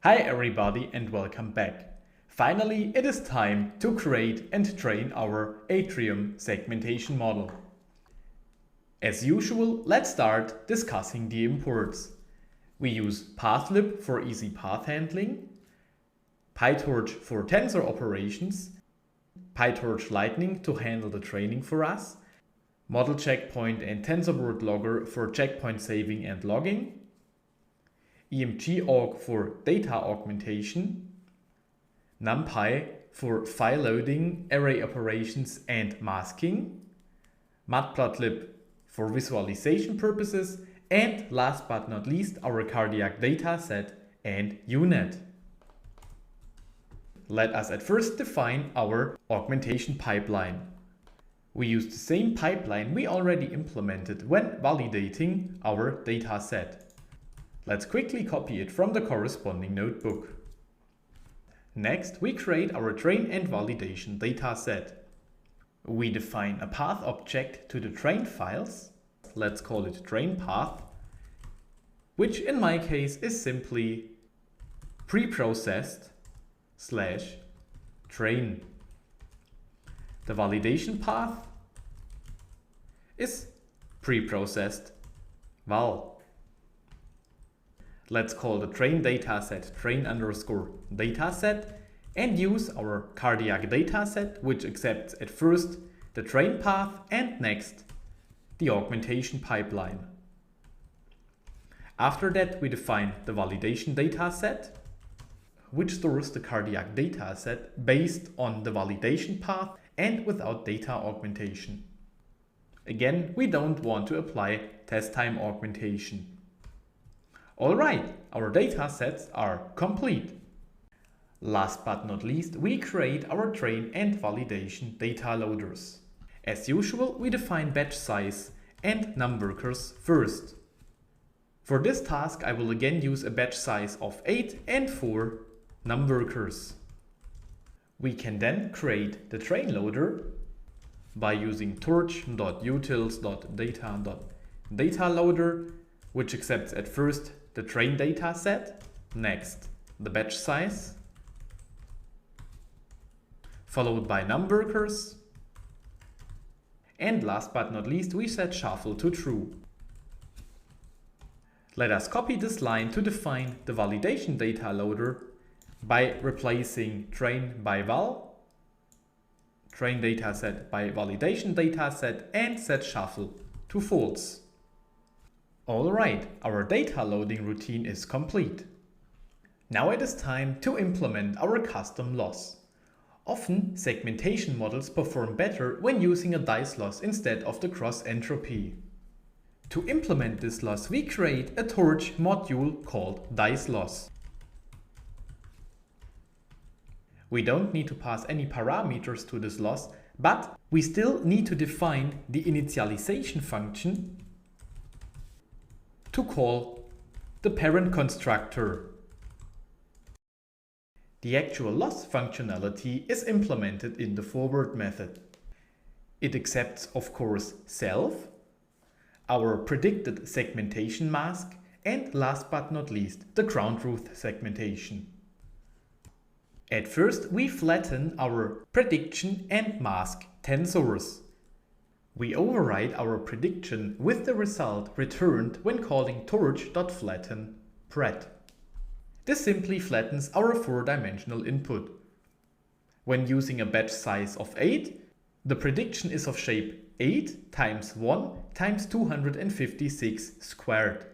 Hi everybody and welcome back. Finally, it is time to create and train our Atrium segmentation model. As usual, let's start discussing the imports. We use pathlib for easy path handling, PyTorch for tensor operations, PyTorch Lightning to handle the training for us, Model Checkpoint and TensorBoard Logger for checkpoint saving and logging, EMG-aug for data augmentation, NumPy for file loading, array operations and masking, Matplotlib for visualization purposes, and last but not least our cardiac dataset and UNet. Let us at first define our augmentation pipeline. We use the same pipeline we already implemented when validating our dataset. Let's quickly copy it from the corresponding notebook. Next, we create our train and validation dataset. We define a path object to the train files. Let's call it train path, which in my case is simply preprocessed/train. The validation path is preprocessed val. Let's call the train dataset train_dataset and use our cardiac dataset, which accepts at first the train path and next the augmentation pipeline. After that, we define the validation dataset, which stores the cardiac dataset based on the validation path and without data augmentation. Again, we don't want to apply test time augmentation. Alright, our datasets are complete. Last but not least, we create our train and validation data loaders. As usual, we define batch size and numworkers first. For this task, I will again use a batch size of 8 and 4 numworkers. We can then create the train loader by using torch.utils.data.dataLoader, which accepts at first the train dataset, next the batch size, followed by numworkers, and last but not least we set shuffle to true. Let us copy this line to define the validation data loader by replacing train by val, train dataset by validation dataset, and set shuffle to false. Alright, our data loading routine is complete. Now it is time to implement our custom loss. Often, segmentation models perform better when using a dice loss instead of the cross entropy. To implement this loss, we create a Torch module called dice loss. We don't need to pass any parameters to this loss, but we still need to define the initialization function to call the parent constructor. The actual loss functionality is implemented in the forward method. It accepts, of course, self, our predicted segmentation mask, and last but not least, the ground truth segmentation. At first, we flatten our prediction and mask tensors. We override our prediction with the result returned when calling torch.flatten_pred. This simply flattens our 4-dimensional input. When using a batch size of 8, the prediction is of shape 8 times 1 times 256 squared.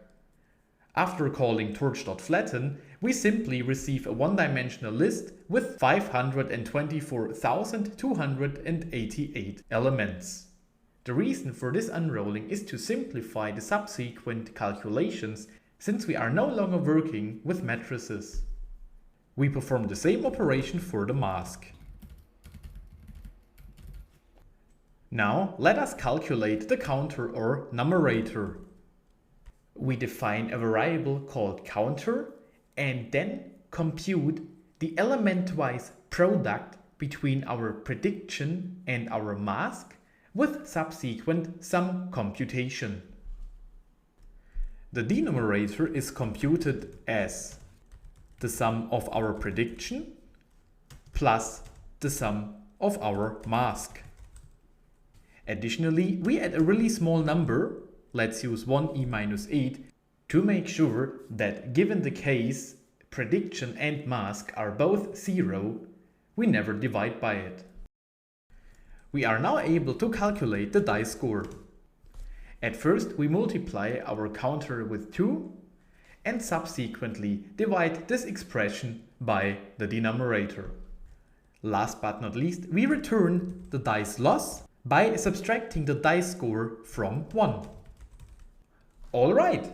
After calling torch.flatten, we simply receive a 1-dimensional list with 524,288 elements. The reason for this unrolling is to simplify the subsequent calculations, since we are no longer working with matrices. We perform the same operation for the mask. Now let us calculate the counter or numerator. We define a variable called counter and then compute the element-wise product between our prediction and our mask with subsequent sum computation. The denominator is computed as the sum of our prediction plus the sum of our mask. Additionally, we add a really small number, let's use 1e minus 8, to make sure that given the case prediction and mask are both 0, we never divide by it. We are now able to calculate the dice score. At first, we multiply our counter with 2 and subsequently divide this expression by the denominator. Last but not least, we return the dice loss by subtracting the dice score from 1. Alright,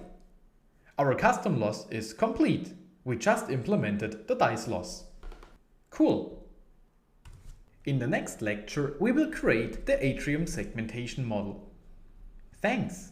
our custom loss is complete. We just implemented the dice loss. Cool. In the next lecture, we will create the Atrium segmentation model. Thanks!